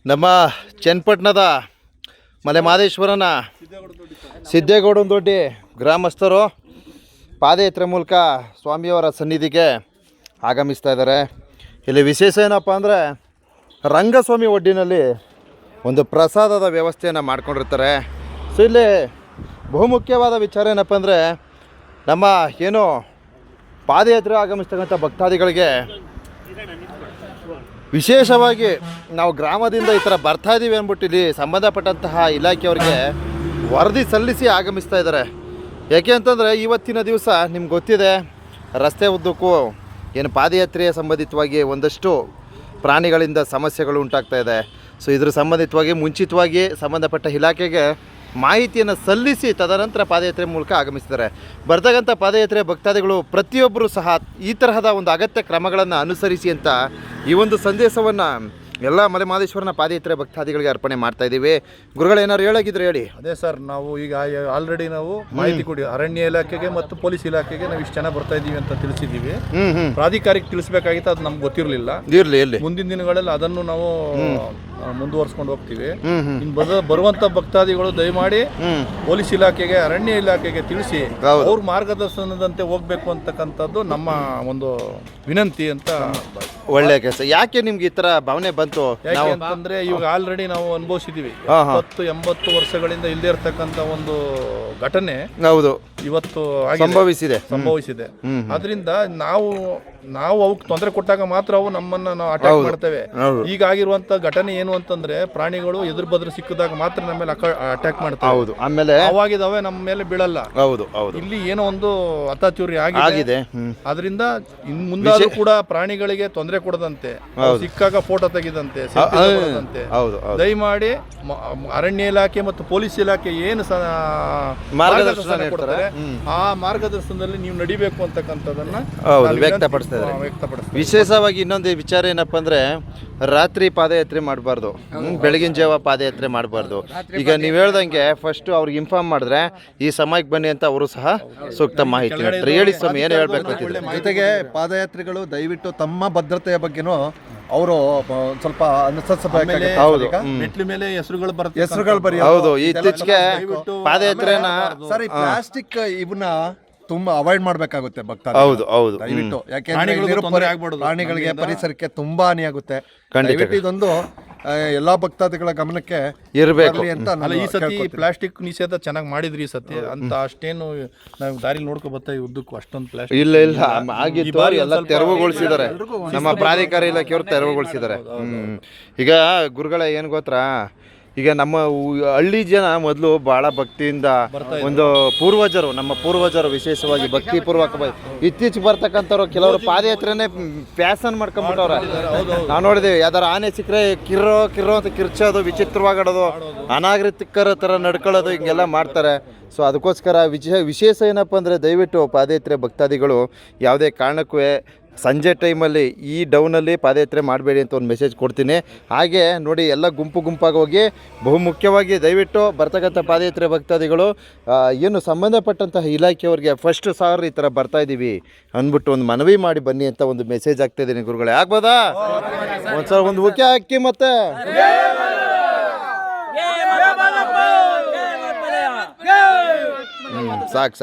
ನಮ್ಮ ಚನ್ನಪಟ್ಟಣದ ಮಲೆಮಹದೇಶ್ವರನ ಸಿದ್ದೇಗೌಡನದೊಡ್ಡಿ ಗ್ರಾಮಸ್ಥರು ಪಾದಯಾತ್ರೆ ಮೂಲಕ ಸ್ವಾಮಿಯವರ ಸನ್ನಿಧಿಗೆ ಆಗಮಿಸ್ತಾ ಇದ್ದಾರೆ. ಇಲ್ಲಿ ವಿಶೇಷ ಏನಪ್ಪ ಅಂದರೆ ರಂಗಸ್ವಾಮಿ ಒಡ್ಡಿನಲ್ಲಿ ಒಂದು ಪ್ರಸಾದದ ವ್ಯವಸ್ಥೆಯನ್ನು ಮಾಡ್ಕೊಂಡಿರ್ತಾರೆ. ಸೊ ಇಲ್ಲಿ ಬಹುಮುಖ್ಯವಾದ ವಿಚಾರ ಏನಪ್ಪ ಅಂದರೆ ನಮ್ಮ ಏನು ಪಾದಯಾತ್ರೆ ಆಗಮಿಸ್ತಕ್ಕಂಥ ಭಕ್ತಾದಿಗಳಿಗೆ ವಿಶೇಷವಾಗಿ ನಾವು ಗ್ರಾಮದಿಂದ ಈ ಥರ ಬರ್ತಾ ಇದ್ದೀವಿ ಅಂದ್ಬಿಟ್ಟು ಇಲ್ಲಿ ಸಂಬಂಧಪಟ್ಟಂತಹ ಇಲಾಖೆಯವರಿಗೆ ವರದಿ ಸಲ್ಲಿಸಿ ಆಗಮಿಸ್ತಾ ಇದ್ದಾರೆ. ಯಾಕೆ ಅಂತಂದರೆ ಇವತ್ತಿನ ದಿವಸ ನಿಮ್ಗೆ ಗೊತ್ತಿದೆ, ರಸ್ತೆ ಉದ್ದಕ್ಕೂ ಏನು ಪಾದಯಾತ್ರೆಯ ಸಂಬಂಧಿತವಾಗಿ ಒಂದಷ್ಟು ಪ್ರಾಣಿಗಳಿಂದ ಸಮಸ್ಯೆಗಳು ಉಂಟಾಗ್ತಾ ಇದೆ. ಸೊ ಇದ್ರ ಸಂಬಂಧಿತವಾಗಿ ಮುಂಚಿತವಾಗಿ ಸಂಬಂಧಪಟ್ಟ ಇಲಾಖೆಗೆ ಮಾಹಿತಿಯನ್ನು ಸಲ್ಲಿಸಿ ತದನಂತರ ಪಾದಯಾತ್ರೆ ಮೂಲಕ ಆಗಮಿಸ್ತಾರೆ. ಬರ್ತಕ್ಕಂಥ ಪಾದಯಾತ್ರೆ ಭಕ್ತಾದಿಗಳು ಪ್ರತಿಯೊಬ್ಬರೂ ಸಹ ಈ ತರಹದ ಒಂದು ಅಗತ್ಯ ಕ್ರಮಗಳನ್ನು ಅನುಸರಿಸಿ ಅಂತ ಈ ಒಂದು ಸಂದೇಶವನ್ನು ಎಲ್ಲ ಮಲೆಮಹದೇಶ್ವರನ ಪಾದಯಾತ್ರೆ ಭಕ್ತಾದಿಗಳಿಗೆ ಅರ್ಪಣೆ ಮಾಡ್ತಾ ಇದ್ದೀವಿ. ಗುರುಗಳು ಏನಾದ್ರು ಹೇಳಾಗಿದ್ರೆ ಹೇಳಿ. ಅದೇ ಸರ್, ನಾವು ಈಗ ಆಲ್ರೆಡಿ ನಾವು ಮಾಹಿತಿ ಕೊಡಿ ಅರಣ್ಯ ಇಲಾಖೆಗೆ ಮತ್ತು ಪೊಲೀಸ್ ಇಲಾಖೆಗೆ ನಾವು ಇಷ್ಟು ಜನ ಬರ್ತಾ ಇದ್ದೀವಿ ಅಂತ ತಿಳಿಸಿದ್ದೀವಿ. ಪ್ರಾಧಿಕಾರಕ್ಕೆ ತಿಳಿಸ್ಬೇಕಾಗಿತ್ತು, ಅದು ನಮ್ಗೆ ಗೊತ್ತಿರಲಿಲ್ಲ. ಇರಲಿ ಮುಂದಿನ ದಿನಗಳಲ್ಲಿ ಅದನ್ನು ನಾವು ಮುಂದುವರ್ಸ್ಕೊಂಡು ಹೋಗ್ತೀವಿ. ಇನ್ನು ಬರುವಂತ ಭಕ್ತಾದಿಗಳು ದಯಮಾಡಿ ಪೊಲೀಸ್ ಇಲಾಖೆಗೆ ಅರಣ್ಯ ಇಲಾಖೆಗೆ ತಿಳಿಸಿ ಅವ್ರ ಮಾರ್ಗದರ್ಶನದಂತೆ ಹೋಗ್ಬೇಕು ಅಂತಕ್ಕಂಥದ್ದು ನಮ್ಮ ಒಂದು ವಿನಂತಿ ಅಂತ. ಒಳ್ಳೆ ಕೆಲಸ. ಯಾಕೆ ನಿಮ್ಗೆ ಈ ತರ ಭಾವನೆ ಬಂತು ಅಂತಂದ್ರೆ ಇವಾಗ ಆಲ್ರೆಡಿ ನಾವು ಅನುಭವಿಸಿದೀವಿ. 70-80 ವರ್ಷಗಳಿಂದ ಇಲ್ಲದೆ ಇರ್ತಕ್ಕಂಥ ಒಂದು ಘಟನೆ ಹೌದು ಇವತ್ತು ಸಂಭವಿಸಿದೆ. ಅದರಿಂದ ನಾವು ಅವಕ್ಕೆ ತೊಂದರೆ ಕೊಟ್ಟಾಗ ಮಾತ್ರ ಅವು ನಮ್ಮನ್ನ ಅಟ್ಯಾಕ್ ಮಾಡ್ತೇವೆ. ಈಗ ಆಗಿರುವಂತ ಘಟನೆ ಏನು ಅಂತಂದ್ರೆ ಪ್ರಾಣಿಗಳು ಎದುರು ಬದ್ರು ಸಿಕ್ಕಿದಾಗ ಮಾತ್ರ ನಮ್ಮ ಮೇಲೆ ಅಟ್ಯಾಕ್ ಮಾಡ್ತವೆ. ಆಮೇಲೆ ಅವಾಗಿದಾವೆ ನಮ್ಮ ಮೇಲೆ ಬೀಳಲ್ಲ. ಇಲ್ಲಿ ಏನೋ ಒಂದು ಅತಾಚೂರಿ ಆಗಿದೆ. ಅದರಿಂದ ಇನ್ ಮುಂದಾದ್ರೂ ಕೂಡ ಪ್ರಾಣಿಗಳಿಗೆ ತೊಂದರೆ ಕೊಡದಂತೆ, ಸಿಕ್ಕಾಗ ಫೋಟೋ ತೆಗೆದಂತೆ, ದಯಮಾಡಿ ಅರಣ್ಯ ಇಲಾಖೆ ಮತ್ತು ಪೊಲೀಸ್ ಇಲಾಖೆ ಏನು ಮಾರ್ಗದರ್ಶನ ಕೊಡ್ತಾರೆ ಆ ಮಾರ್ಗದರ್ಶನದಲ್ಲಿ ನೀವು ನಡಿಬೇಕು ಅಂತಕ್ಕಂಥದ್ದನ್ನ ವ್ಯಕ್ತಪಡಿಸ್ತಾರೆ. ವಿಶೇಷವಾಗಿ ಇನ್ನೊಂದು ವಿಚಾರ ಏನಪ್ಪಾ ಅಂದ್ರೆ ರಾತ್ರಿ ಪಾದಯಾತ್ರೆ ಮಾಡಬಾರ್ದು, ಬೆಳಗಿನ ಜಾವ ಪಾದಯಾತ್ರೆ ಮಾಡಬಾರ್ದು. ಈಗ ನೀವು ಹೇಳ್ದಂಗೆ ಫಸ್ಟ್ ಅವ್ರಿಗೆ ಇನ್ಫಾರ್ಮ್ ಮಾಡಿದ್ರೆ ಈ ಸಮಯಕ್ಕೆ ಬನ್ನಿ ಅಂತ ಅವರು ಸಹ ಸೂಕ್ತ ಮಾಹಿತಿ ಹೇಳಿ. ಸ್ವಾಮಿ ಏನು ಹೇಳ್ಬೇಕು? ಜೊತೆಗೆ ಪಾದಯಾತ್ರಿಗಳು ದಯವಿಟ್ಟು ತಮ್ಮ ಭದ್ರತೆಯ ಬಗ್ಗೆನೂ ಅವರು ಸ್ವಲ್ಪ ಅನುಸರಿಸಬೇಕು. ಮೆಟ್ಲು ಮೇಲೆ ಹೆಸರುಗಳು ಬರೀ ಹೌದು. ಇತ್ತೀಚೆಗೆ ಪಾದಯಾತ್ರೆನ ಸರಿ ಪ್ಲಾಸ್ಟಿಕ್ ಇವನ್ನ ತುಂಬಾ ಅವಾಯ್ಡ್ ಮಾಡ್ಬೇಕಾಗುತ್ತೆ ಭಕ್ತ. ಹೌದು ದಯವಿಟ್ಟು, ಯಾಕೆಂದ್ರೆ ಪ್ರಾಣಿಗಳಿಗೆ ಪರಿಸರಕ್ಕೆ ತುಂಬಾ ಹಾನಿಯಾಗುತ್ತೆ. ಇದೊಂದು ಎಲ್ಲಾ ಭಕ್ತಾದಿಗಳ ಗಮನಕ್ಕೆ ಇರಬೇಕು ಅಂತ. ಈ ಸತಿ ಪ್ಲಾಸ್ಟಿಕ್ ನಿಷೇಧ ಚೆನ್ನಾಗಿ ಮಾಡಿದ್ರಿ. ಈ ಸತಿ ಅಂತ ಅಷ್ಟೇನು ನಾವು ದಾರಿ ನೋಡ್ಕೊ ಬರ್ತಾ ಉದ್ದಕ್ಕೂ ಅಷ್ಟೊಂದು ಪ್ಲಾಸ್ಟಿಕ್ ಇಲ್ಲ ಆಗಿತ್ತು. ಎಲ್ಲ ತೆರವುಗೊಳಿಸಿದ್ದಾರೆ, ನಮ್ಮ ಪ್ರಾಧಿಕಾರ ಇಲಾಖೆಯವರು ತೆರವುಗೊಳಿಸಿದ್ದಾರೆ. ಈಗ ಗುರುಗಳ ಏನ್ ಗೊತ್ತಾ, ಈಗ ನಮ್ಮ ಹಳ್ಳಿ ಜನ ಮೊದಲು ಬಹಳ ಭಕ್ತಿಯಿಂದ ಒಂದು ನಮ್ಮ ಪೂರ್ವಜರು ವಿಶೇಷವಾಗಿ ಭಕ್ತಿ ಪೂರ್ವಕ ಇತ್ತೀಚೆಗೆ ಬರ್ತಕ್ಕಂಥವ್ರು ಕೆಲವರು ಪಾದಯಾತ್ರೆನೇ ಪ್ಯಾಸನ್ ಮಾಡ್ಕೊಂಡ್ಬಿಟ್ಟವ್ರೆ. ನಾವು ನೋಡಿದೇವೆ, ಯಾವ್ದಾರು ಆನೆ ಸಿಕ್ಕರೆ ಕಿರ್ರೋ ಅಂತ ಕಿರ್ಚೋದು, ವಿಚಿತ್ರವಾಗಾಡೋದು, ಅನಾಗರಿಕರ ಥರ ನಡ್ಕೊಳ್ಳೋದು, ಹಿಂಗೆಲ್ಲ ಮಾಡ್ತಾರೆ. ಸೊ ಅದಕ್ಕೋಸ್ಕರ ವಿಶೇಷ ಏನಪ್ಪ ಅಂದರೆ ದಯವಿಟ್ಟು ಪಾದಯಾತ್ರೆ ಭಕ್ತಾದಿಗಳು ಯಾವುದೇ ಕಾರಣಕ್ಕೂ ಸಂಜೆ ಟೈಮಲ್ಲಿ ಈ ಡೌನಲ್ಲಿ ಪಾದಯಾತ್ರೆ ಮಾಡಬೇಡಿ ಅಂತ ಒಂದು ಮೆಸೇಜ್ ಕೊಡ್ತೀನಿ. ಹಾಗೆ ನೋಡಿ, ಎಲ್ಲ ಗುಂಪಾಗಿ ಹೋಗಿ ಬಹುಮುಖ್ಯವಾಗಿ ದಯವಿಟ್ಟು ಬರ್ತಕ್ಕಂಥ ಪಾದಯಾತ್ರೆ ಭಕ್ತಾದಿಗಳು ಏನು ಸಂಬಂಧಪಟ್ಟಂತಹ ಇಲಾಖೆಯವ್ರಿಗೆ ಫಸ್ಟ್ ಸಾರ್ ಈ ಥರ ಬರ್ತಾಯಿದ್ದೀವಿ ಅಂದ್ಬಿಟ್ಟು ಒಂದು ಮನವಿ ಮಾಡಿ ಬನ್ನಿ ಅಂತ ಒಂದು ಮೆಸೇಜ್ ಆಗ್ತಾಯಿದ್ದೀನಿ. ಗುರುಗಳೇ ಆಗ್ಬೋದಾ? ಒಂದು ಉಕೆ ಹಾಕಿ ಮತ್ತೆ ಸಾಕು